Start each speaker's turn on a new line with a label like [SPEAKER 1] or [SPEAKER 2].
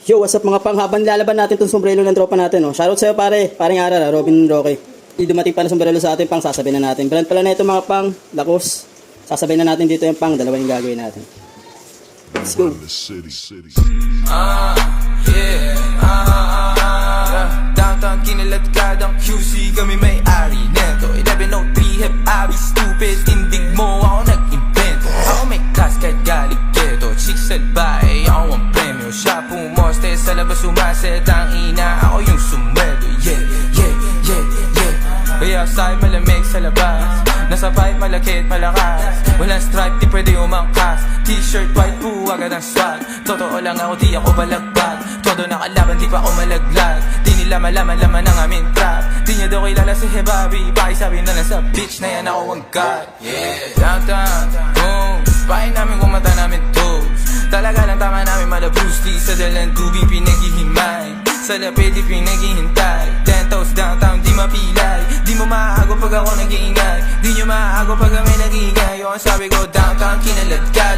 [SPEAKER 1] Yo, what's up mga pang, habang lalaban natin itong sombrero ng tropa natin, oh. Shoutout sa'yo pare, paring Ara, Robin Roque. Hindi dumating pa na sombrero sa atin, pang sasabihin na natin. Brand pala na ito mga pang, lakos. Sasabihin na natin dito yung pang, dalawa yung gagawin natin. Let's go.
[SPEAKER 2] Downtown kiniladkadang QC, kami may-ari neto. 1103 have abi stupid, tindig mo ako nag-invento. Ako may class kahit galing ghetto, chicks at bae, ako ang premyo. Siya pumoste sa labas sumaset, ang ina ako yung sumweldo. Kaya sa'yo malamig sa labas, nasa pipe malakit malakas. Walang stripe di pwede umangkas, t-shirt white buwag ang swag. Totoo lang ako di ako balagbag, todo nakalaban di pa ako malaglag. Di nila malaman ang aming trap, di niya daw kilala si Hebabi. Pakisabi na lang sa bitch na yan ako ang god. Downtown, boom, pahin namin kung mata namin toes. Talaga lang tama namin malabus, di sa dalang tubig pinaghihimay. Sa lapid di pinaghihintay, 10 toes downtown di mapilay. Di mo maago pag ako nag-iingay, di nyo maago pag kami nag-iingay. Yung sabi ko downtown kinaladkad.